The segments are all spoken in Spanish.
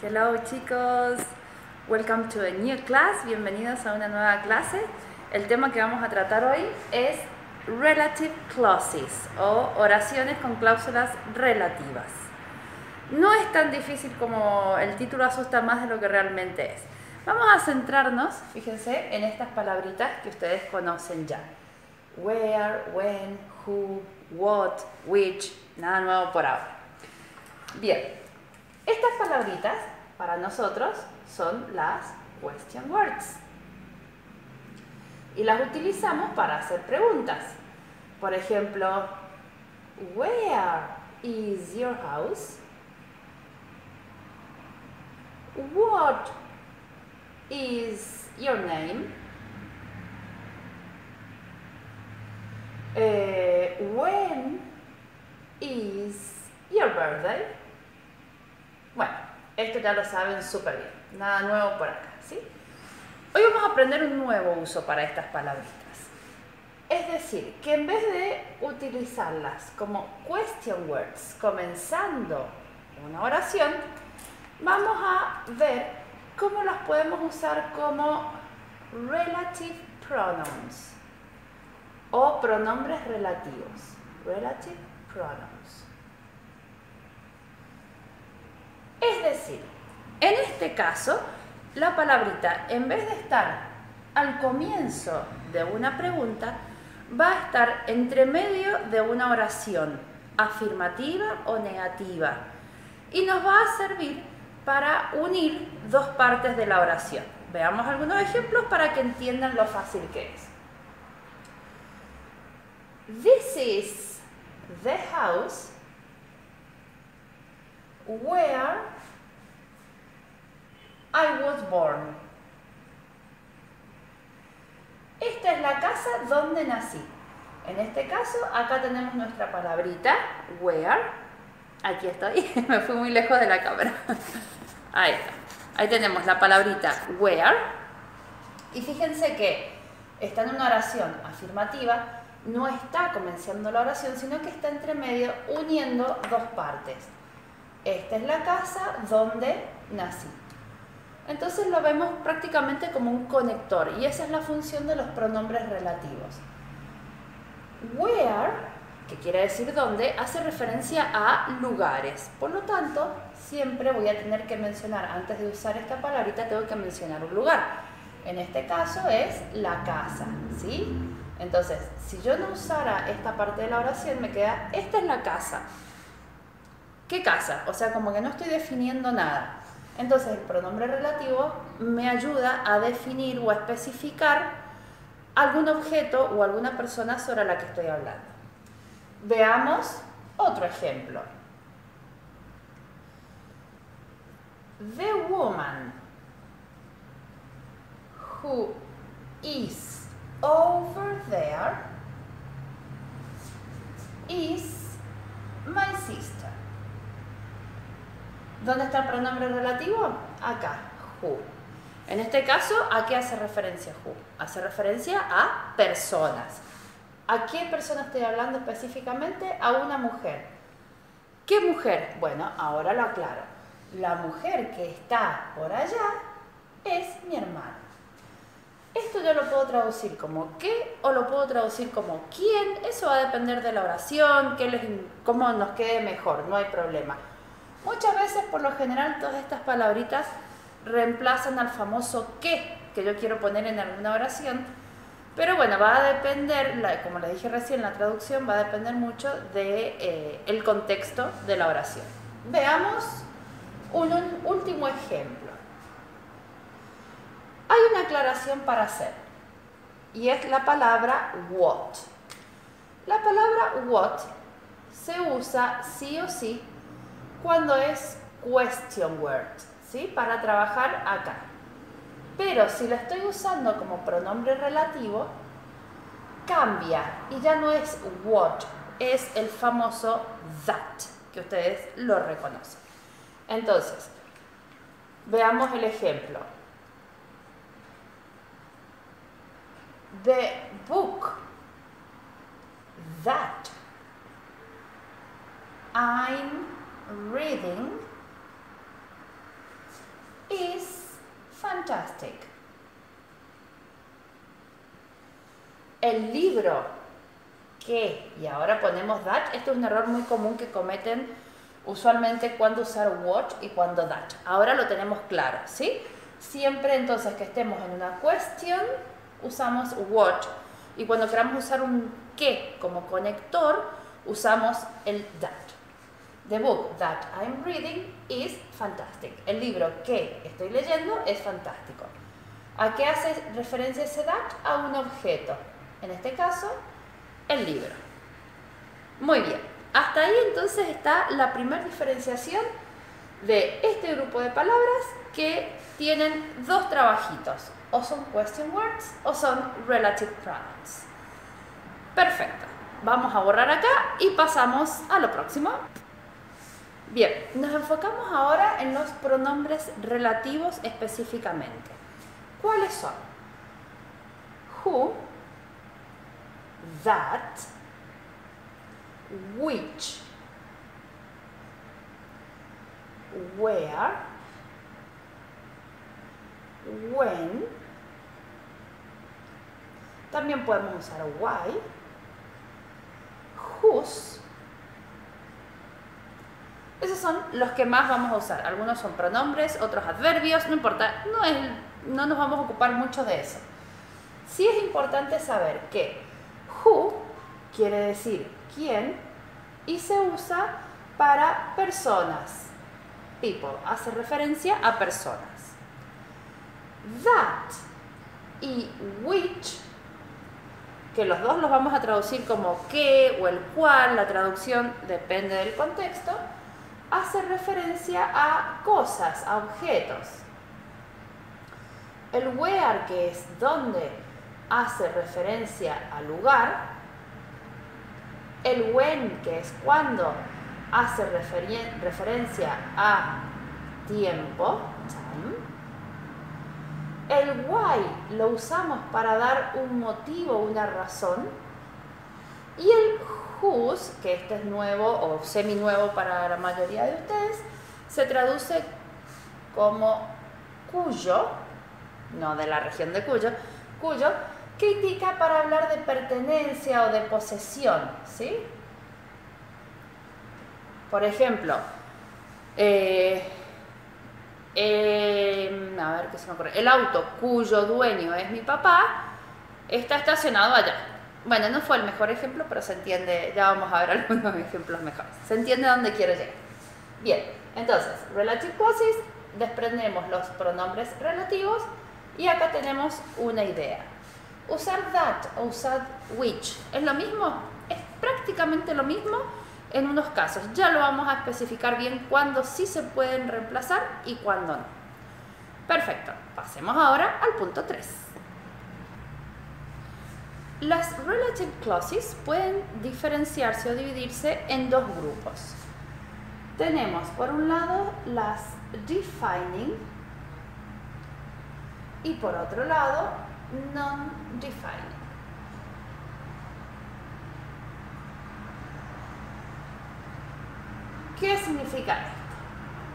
Hello chicos, welcome to a new class, bienvenidos a una nueva clase. El tema que vamos a tratar hoy es relative clauses o oraciones con cláusulas relativas. No es tan difícil como el título asusta más de lo que realmente es. Vamos a centrarnos, fíjense, en estas palabritas que ustedes conocen ya. Where, when, who, what, which, nada nuevo por ahora. Bien. Estas palabritas, para nosotros, son las question words. Y las utilizamos para hacer preguntas. Por ejemplo, where is your house? What is your name? When is your birthday? Bueno, esto ya lo saben súper bien, nada nuevo por acá, ¿sí? Hoy vamos a aprender un nuevo uso para estas palabritas. Es decir, que en vez de utilizarlas como question words, comenzando una oración, vamos a ver cómo las podemos usar como relative pronouns o pronombres relativos. Relative pronouns. Es decir, en este caso, la palabrita, en vez de estar al comienzo de una pregunta, va a estar entre medio de una oración afirmativa o negativa y nos va a servir para unir dos partes de la oración. Veamos algunos ejemplos para que entiendan lo fácil que es. This is the house where I was born. Esta es la casa donde nací. En este caso, acá tenemos nuestra palabrita, where. Aquí estoy, me fui muy lejos de la cámara. Ahí está. Ahí tenemos la palabrita where. Y fíjense que está en una oración afirmativa, no está comenzando la oración, sino que está entre medio uniendo dos partes. Esta es la casa donde nací. Entonces lo vemos prácticamente como un conector y esa es la función de los pronombres relativos. Where, que quiere decir dónde, hace referencia a lugares. Por lo tanto, siempre voy a tener que mencionar, antes de usar esta palabrita, tengo que mencionar un lugar. En este caso es la casa, ¿sí? Entonces, si yo no usara esta parte de la oración, me queda, esta es la casa. ¿Qué casa? O sea, como que no estoy definiendo nada. Entonces, el pronombre relativo me ayuda a definir o a especificar algún objeto o alguna persona sobre la que estoy hablando. Veamos otro ejemplo. The woman who is over there is my sister. ¿Dónde está el pronombre relativo? Acá, who. En este caso, ¿a qué hace referencia who? Hace referencia a personas. ¿A qué persona estoy hablando específicamente? A una mujer. ¿Qué mujer? Bueno, ahora lo aclaro. La mujer que está por allá es mi hermana. Esto yo lo puedo traducir como qué o lo puedo traducir como quién. Eso va a depender de la oración, cómo nos quede mejor, no hay problema. Muchas veces, por lo general, todas estas palabritas reemplazan al famoso qué que yo quiero poner en alguna oración. Pero bueno, va a depender, como les dije recién, la traducción va a depender mucho del contexto de la oración. Veamos un último ejemplo. Hay una aclaración para hacer y es la palabra what. La palabra what se usa sí o sí cuando es question word, ¿sí? Para trabajar acá. Pero si la estoy usando como pronombre relativo, cambia y ya no es what, es el famoso that, que ustedes lo reconocen. Entonces, veamos el ejemplo. The book that I'm reading fantastic. El libro que, y ahora ponemos that, esto es un error muy común que cometen usualmente cuando usar what y cuando that. Ahora lo tenemos claro, ¿sí? Siempre entonces que estemos en una question usamos what, y cuando queramos usar un que como conector usamos el that. The book that I'm reading is fantastic. El libro que estoy leyendo es fantástico. ¿A qué hace referencia ese that? A un objeto. En este caso, el libro. Muy bien. Hasta ahí entonces está la primera diferenciación de este grupo de palabras que tienen dos trabajitos. O son question words o son relative pronouns. Perfecto. Vamos a borrar acá y pasamos a lo próximo. Bien, nos enfocamos ahora en los pronombres relativos específicamente. ¿Cuáles son? Who, that, which, where, when. También podemos usar why, whose. Esos son los que más vamos a usar. Algunos son pronombres, otros adverbios, no importa, no nos vamos a ocupar mucho de eso. Sí es importante saber que who quiere decir quién y se usa para personas. People hace referencia a personas. That y which, que los dos los vamos a traducir como que o el cual, la traducción depende del contexto, hace referencia a cosas, a objetos. El where, que es donde, hace referencia al lugar. El when, que es cuando, hace referencia a tiempo, time. El why lo usamos para dar un motivo, una razón. Y el whose, que este es nuevo o semi-nuevo para la mayoría de ustedes, se traduce como cuyo, no de la región de Cuyo, cuyo, que indica para hablar de pertenencia o de posesión, ¿sí? Por ejemplo, a ver qué se me ocurre. El auto cuyo dueño es mi papá está estacionado allá. Bueno, no fue el mejor ejemplo, pero se entiende, ya vamos a ver algunos ejemplos mejores. Se entiende a dónde quiero llegar. Bien, entonces, relative clauses, desprendemos los pronombres relativos y acá tenemos una idea. Usar that o usar which, ¿es lo mismo? Es prácticamente lo mismo en unos casos. Ya lo vamos a especificar bien cuándo sí se pueden reemplazar y cuándo no. Perfecto, pasemos ahora al punto 3. Las relative clauses pueden diferenciarse o dividirse en dos grupos. Tenemos por un lado las defining y por otro lado non-defining. ¿Qué significa esto?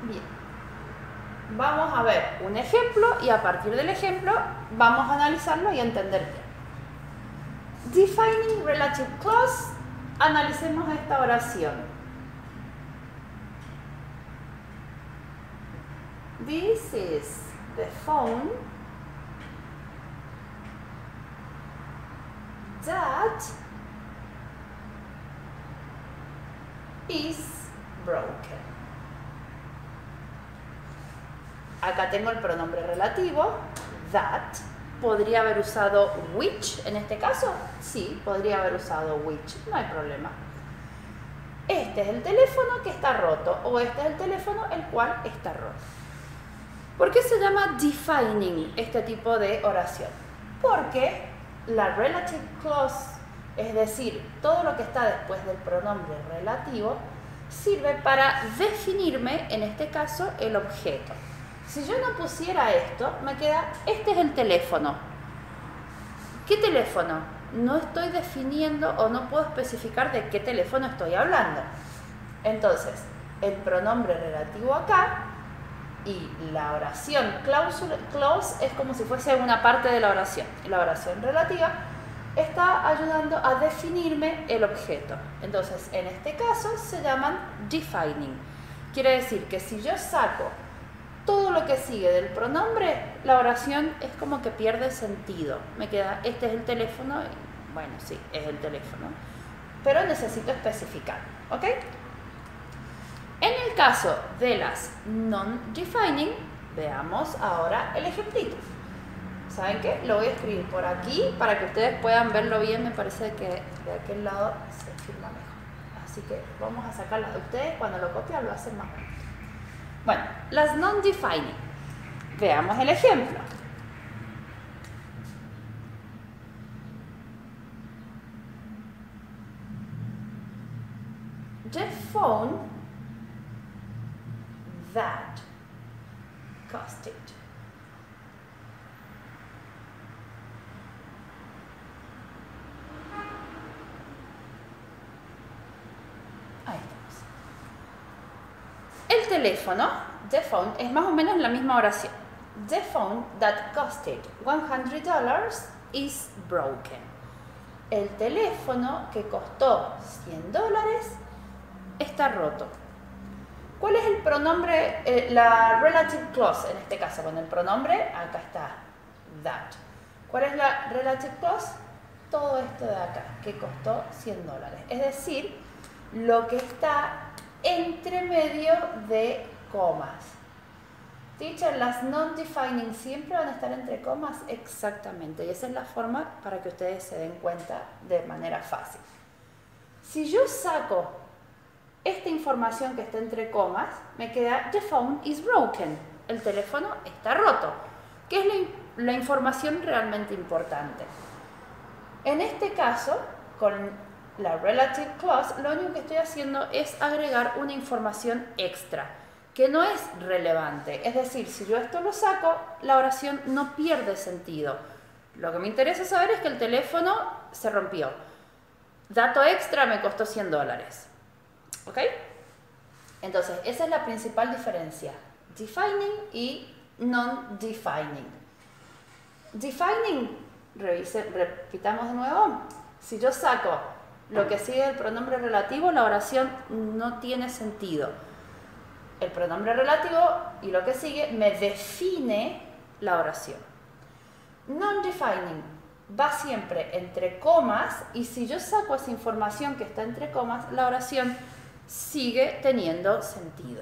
Bien, vamos a ver un ejemplo y a partir del ejemplo vamos a analizarlo y a entender bien. Defining relative clause, analicemos esta oración. This is the phone that is broken. Acá tengo el pronombre relativo, that. ¿Podría haber usado which en este caso? Sí, podría haber usado which, no hay problema. Este es el teléfono que está roto o este es el teléfono el cual está roto. ¿Por qué se llama defining este tipo de oración? Porque la relative clause, es decir, todo lo que está después del pronombre relativo, sirve para definirme, en este caso, el objeto. Si yo no pusiera esto, me queda, este es el teléfono. ¿Qué teléfono? No estoy definiendo o no puedo especificar de qué teléfono estoy hablando. Entonces, el pronombre relativo acá Y la oración clause es como si fuese una parte de la oración. La oración relativa está ayudando a definirme el objeto. Entonces, en este caso se llaman defining. Quiere decir que si yo saco todo lo que sigue del pronombre, la oración es como que pierde sentido. Me queda, este es el teléfono, y, bueno, sí, es el teléfono, pero necesito especificar, ¿ok? En el caso de las non-defining, veamos ahora el ejemplito. ¿Saben qué? Lo voy a escribir por aquí para que ustedes puedan verlo bien. Me parece que de aquel lado se firma mejor. Así que vamos a sacarla. Ustedes cuando lo copian lo hacen más bonito. Bueno, las non-defining. Veamos el ejemplo. The phone that costed. Ahí estamos. El teléfono, the phone, es más o menos la misma oración. The phone that costed $100 is broken. El teléfono que costó $100 está roto. ¿Cuál es el pronombre, la relative clause en este caso? Bueno, el pronombre, acá está, that. ¿Cuál es la relative clause? Todo esto de acá, que costó $100. Es decir, lo que está entre medio de comas. Teacher, las non-defining siempre van a estar entre comas, exactamente. Y esa es la forma para que ustedes se den cuenta de manera fácil. Si yo saco esta información que está entre comas, me queda the phone is broken. El teléfono está roto, que es la información realmente importante. En este caso, con la relative clause, lo único que estoy haciendo es agregar una información extra, que no es relevante. Es decir, si yo esto lo saco, la oración no pierde sentido. Lo que me interesa saber es que el teléfono se rompió. Dato extra, me costó $100. ¿Ok? Entonces, esa es la principal diferencia. Defining y non-defining. Defining, repitamos de nuevo. Si yo saco lo que sigue del pronombre relativo, la oración no tiene sentido. El pronombre relativo y lo que sigue me define la oración. Non-defining va siempre entre comas y si yo saco esa información que está entre comas, la oración sigue teniendo sentido.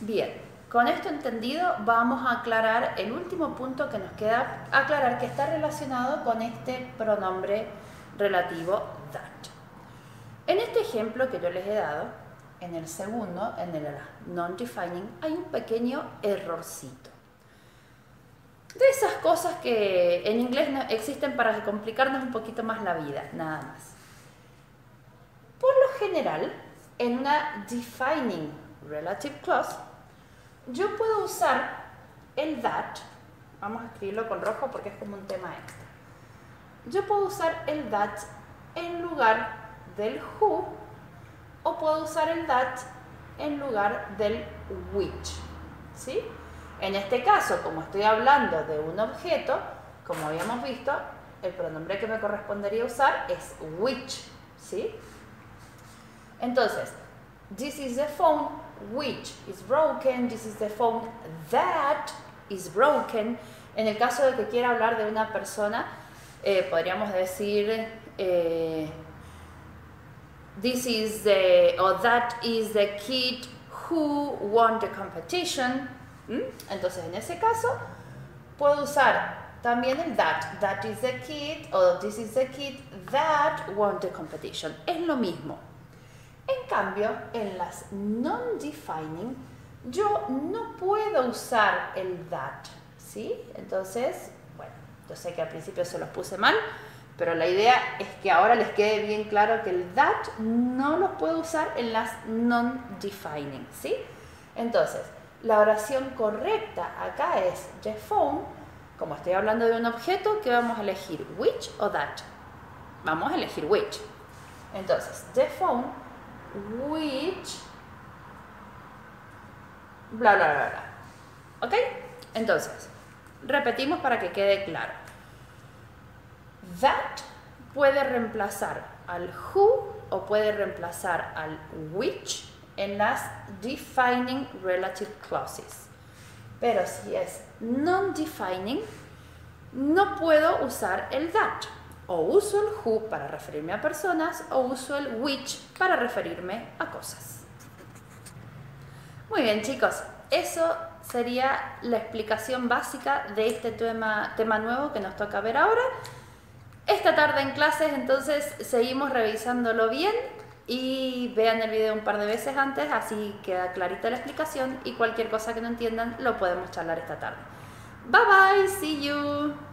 Bien, con esto entendido vamos a aclarar el último punto que nos queda aclarar, que está relacionado con este pronombre relativo that. En este ejemplo que yo les he dado, en el segundo, en el non-defining, hay un pequeño errorcito. De esas cosas que en inglés no existen para complicarnos un poquito más la vida, nada más. Por lo general, en una defining relative clause, yo puedo usar el that, vamos a escribirlo con rojo porque es como un tema extra. Yo puedo usar el that en lugar del who, o puedo usar el that en lugar del which, ¿sí? En este caso, como estoy hablando de un objeto, como habíamos visto, el pronombre que me correspondería usar es which, ¿sí? Entonces, this is the phone which is broken, this is the phone that is broken. En el caso de que quiera hablar de una persona, podríamos decir this is the, or that is the kid who won the competition. Entonces, en ese caso, puedo usar también el that. That is the kid, o this is the kid that won the competition. Es lo mismo. En cambio, en las non-defining, yo no puedo usar el that, ¿sí? Entonces, bueno, yo sé que al principio se los puse mal, pero la idea es que ahora les quede bien claro que el that no lo puedo usar en las non-defining, ¿sí? Entonces, la oración correcta acá es the phone. Como estoy hablando de un objeto, ¿qué vamos a elegir? ¿Which o that? Vamos a elegir which. Entonces, the phone which bla, bla, bla, bla. ¿Ok? Entonces, repetimos para que quede claro. That puede reemplazar al who o puede reemplazar al which en las defining relative clauses. Pero si es non-defining, no puedo usar el that. O uso el who para referirme a personas o uso el which para referirme a cosas. Muy bien, chicos. Eso sería la explicación básica de este tema nuevo que nos toca ver ahora. Esta tarde en clases, entonces, seguimos revisándolo bien y vean el video un par de veces antes, así queda clarita la explicación y cualquier cosa que no entiendan lo podemos charlar esta tarde. Bye bye, see you.